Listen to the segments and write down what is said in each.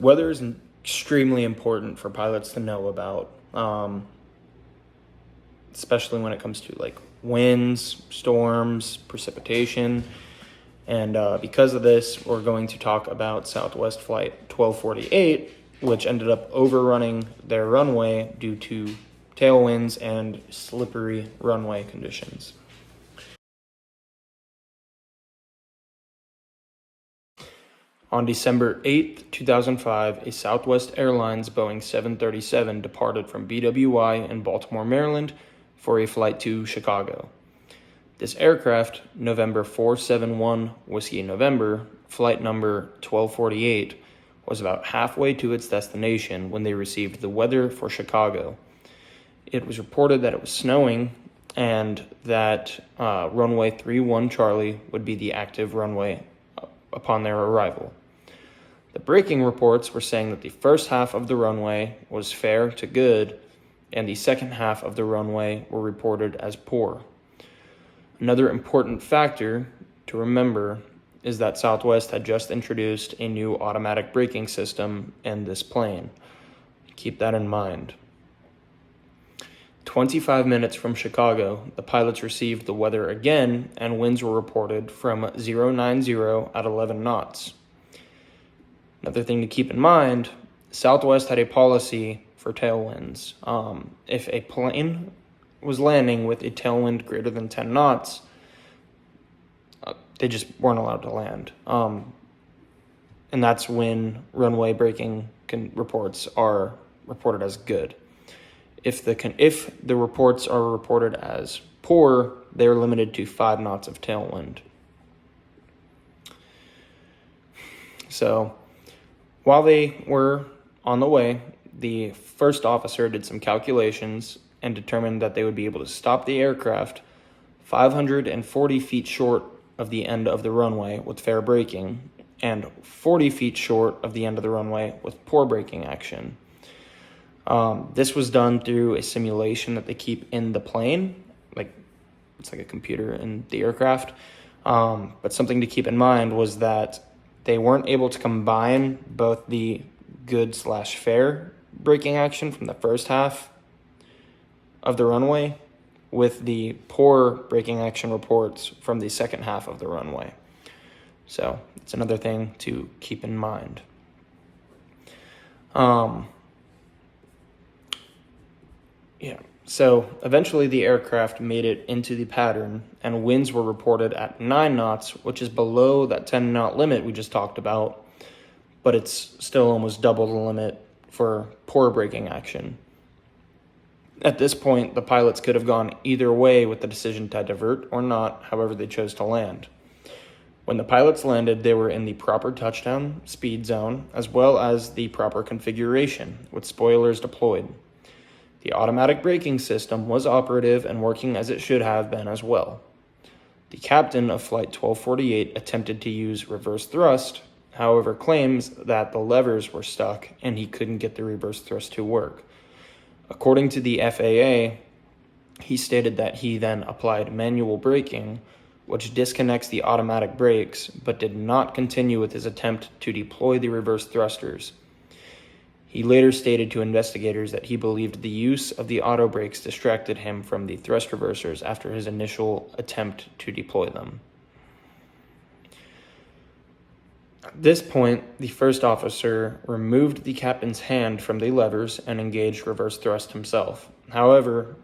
weather is extremely important for pilots to know about, especially when it comes to like winds, storms, precipitation. And because of this, we're going to talk about Southwest Flight 1248, which ended up overrunning their runway due to tailwinds and slippery runway conditions. On December 8, 2005, a Southwest Airlines Boeing 737 departed from BWI in Baltimore, Maryland for a flight to Chicago. This aircraft, November 471 Whiskey November, flight number 1248, was about halfway to its destination when they received the weather for Chicago. It was reported that it was snowing and that runway 31 Charlie would be the active runway upon their arrival. The braking reports were saying that the first half of the runway was fair to good, and the second half of the runway were reported as poor. Another important factor to remember is that Southwest had just introduced a new automatic braking system in this plane. Keep that in mind. 25 minutes from Chicago, the pilots received the weather again, and winds were reported from 090 at 11 knots. Another thing to keep in mind, Southwest had a policy for tailwinds. If a plane was landing with a tailwind greater than 10 knots, they just weren't allowed to land. And that's when runway braking reports are reported as good. If the reports are reported as poor, they're limited to 5 knots of tailwind. So while they were on the way, the first officer did some calculations and determined that they would be able to stop the aircraft 540 feet short of the end of the runway with fair braking and 40 feet short of the end of the runway with poor braking action. This was done through a simulation that they keep in the plane, it's like a computer in the aircraft. But something to keep in mind was that they weren't able to combine both the good/fair braking action from the first half of the runway with the poor braking action reports from the second half of the runway. So it's another thing to keep in mind. So eventually the aircraft made it into the pattern, and winds were reported at 9 knots, which is below that 10-knot limit we just talked about, but it's still almost double the limit for poor braking action. At this point, the pilots could have gone either way with the decision to divert or not, however they chose to land. When the pilots landed, they were in the proper touchdown speed zone, as well as the proper configuration, with spoilers deployed. The automatic braking system was operative and working as it should have been as well. The captain of Flight 1248 attempted to use reverse thrust, however claims that the levers were stuck and he couldn't get the reverse thrust to work. According to the FAA, he stated that he then applied manual braking, which disconnects the automatic brakes, but did not continue with his attempt to deploy the reverse thrusters. He later stated to investigators that he believed the use of the auto brakes distracted him from the thrust reversers after his initial attempt to deploy them. At this point, the first officer removed the captain's hand from the levers and engaged reverse thrust himself. However,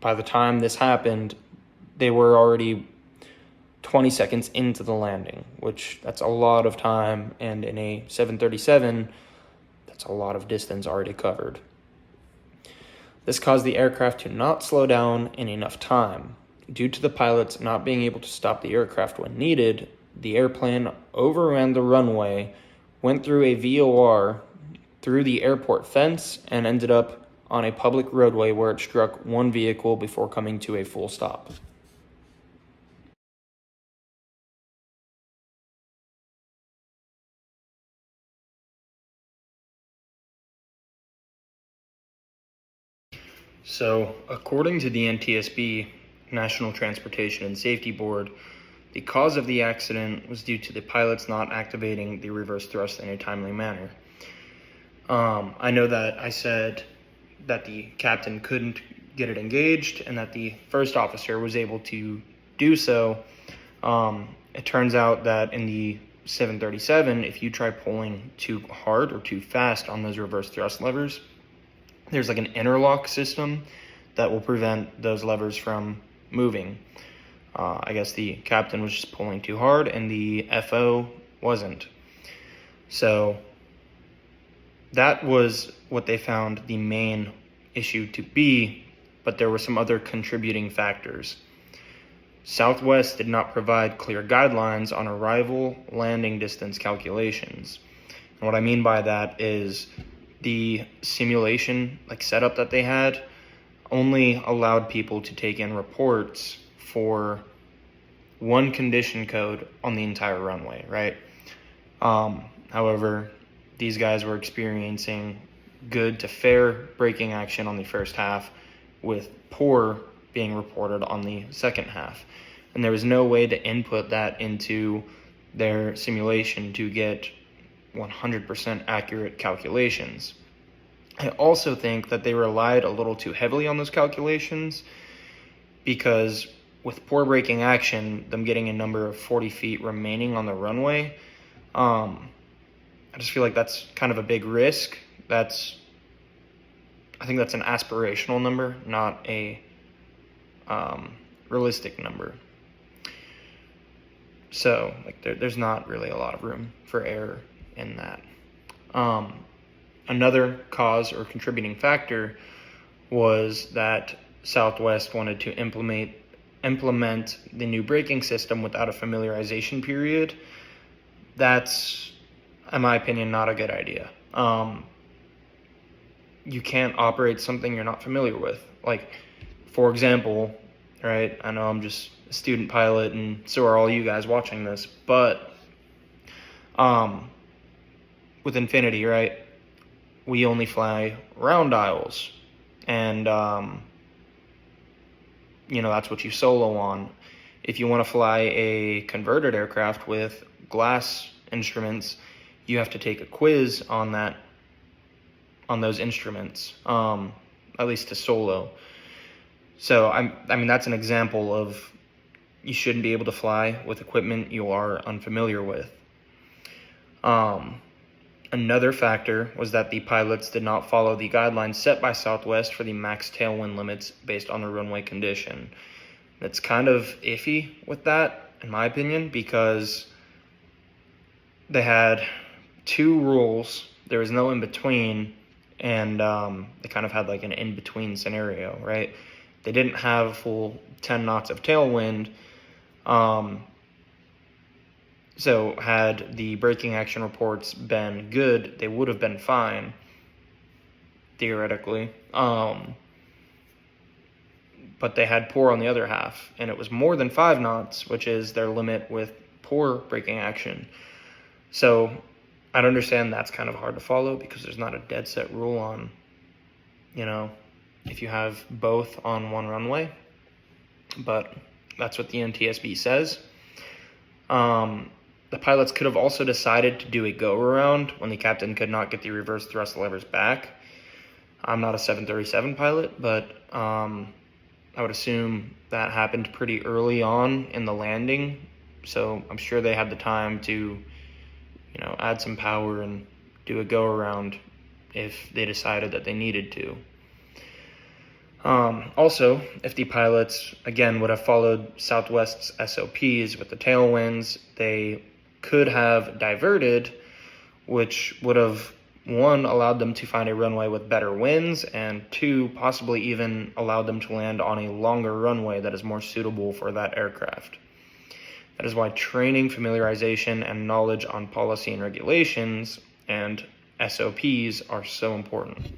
by the time this happened, they were already 20 seconds into the landing, which that's a lot of time, and in a 737, that's a lot of distance already covered. This caused the aircraft to not slow down in enough time. Due to the pilots not being able to stop the aircraft when needed, the airplane overran the runway, went through a VOR, through the airport fence, and ended up on a public roadway where it struck one vehicle before coming to a full stop. So, according to the NTSB, National Transportation and Safety Board, the cause of the accident was due to the pilots not activating the reverse thrust in a timely manner. I know that I said that the captain couldn't get it engaged and that the first officer was able to do so. It turns out that in the 737, if you try pulling too hard or too fast on those reverse thrust levers, there's like an interlock system that will prevent those levers from moving. I guess the captain was just pulling too hard and the FO wasn't. So that was what they found the main issue to be, but there were some other contributing factors. Southwest did not provide clear guidelines on arrival landing distance calculations. And what I mean by that is the simulation setup that they had only allowed people to take in reports for one condition code on the entire runway, right? However, these guys were experiencing good to fair braking action on the first half, with poor being reported on the second half. And there was no way to input that into their simulation to get 100% accurate calculations. I also think that they relied a little too heavily on those calculations, because with poor braking action, them getting a number of 40 feet remaining on the runway, I just feel like that's kind of a big risk. I think that's an aspirational number, not a realistic number. So there's not really a lot of room for error in that. Another cause or contributing factor was that Southwest wanted to implement the new braking system without a familiarization period. That's, in my opinion, not a good idea. You can't operate something you're not familiar with. For example, right, I know I'm just a student pilot and so are all you guys watching this, but with Infinity, right, we only fly round aisles, and that's what you solo on. If you want to fly a converted aircraft with glass instruments, you have to take a quiz on those instruments, at least to solo. So I mean that's an example of you shouldn't be able to fly with equipment you are unfamiliar with. Another factor was that the pilots did not follow the guidelines set by Southwest for the max tailwind limits based on the runway condition. It's kind of iffy with that, in my opinion, because they had two rules. There was no in-between, and they kind of had like an in-between scenario, right? They didn't have full 10 knots of tailwind, so had the braking action reports been good, they would have been fine, theoretically. But they had poor on the other half, and it was more than 5 knots, which is their limit with poor braking action. So I'd understand that's kind of hard to follow because there's not a dead set rule on, if you have both on one runway, but that's what the NTSB says. The pilots could have also decided to do a go-around when the captain could not get the reverse thrust levers back. I'm not a 737 pilot, but I would assume that happened pretty early on in the landing, so I'm sure they had the time to, add some power and do a go-around if they decided that they needed to. Also, if the pilots, again, would have followed Southwest's SOPs with the tailwinds, they could have diverted, which would have, 1, allowed them to find a runway with better winds, and 2, possibly even allowed them to land on a longer runway that is more suitable for that aircraft. That is why training, familiarization, and knowledge on policy and regulations and SOPs are so important.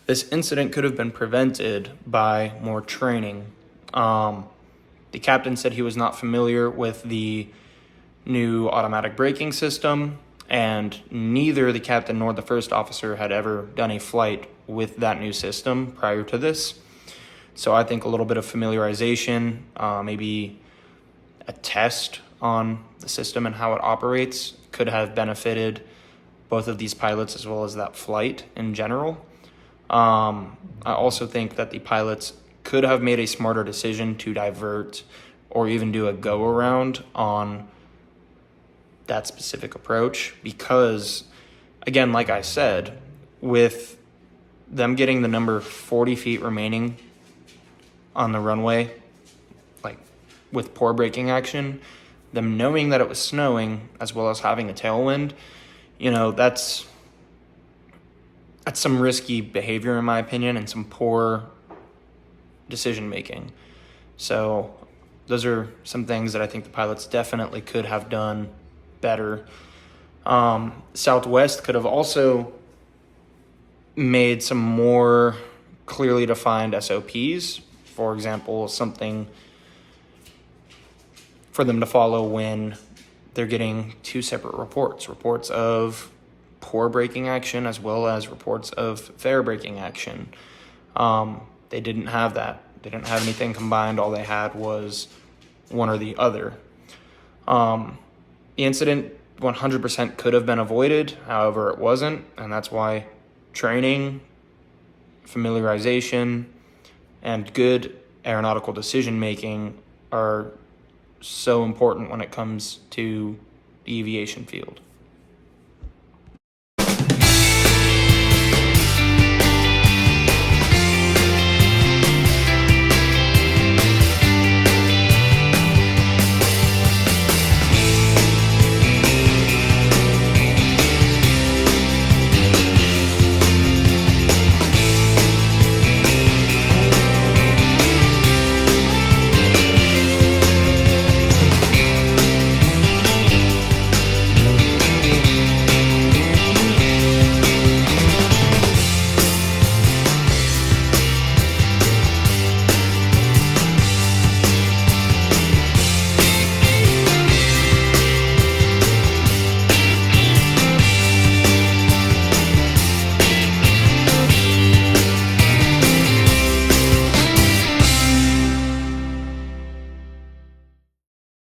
This incident could have been prevented by more training. The captain said he was not familiar with the new automatic braking system, and neither the captain nor the first officer had ever done a flight with that new system prior to this. So I think a little bit of familiarization, maybe a test on the system and how it operates could have benefited both of these pilots as well as that flight in general. I also think that the pilots could have made a smarter decision to divert or even do a go around on that specific approach, because, again, like I said, with them getting the number 40 feet remaining on the runway, like with poor braking action, them knowing that it was snowing as well as having a tailwind, that's some risky behavior in my opinion and some poor decision making. So those are some things that I think the pilots definitely could have done better. Southwest could have also made some more clearly defined SOPs. For example, something for them to follow when they're getting two separate reports of poor braking action as well as reports of fair braking action. They didn't have that. They didn't have anything combined. All they had was one or the other. The incident 100% could have been avoided. However, it wasn't. And that's why training, familiarization, and good aeronautical decision making are so important when it comes to the aviation field.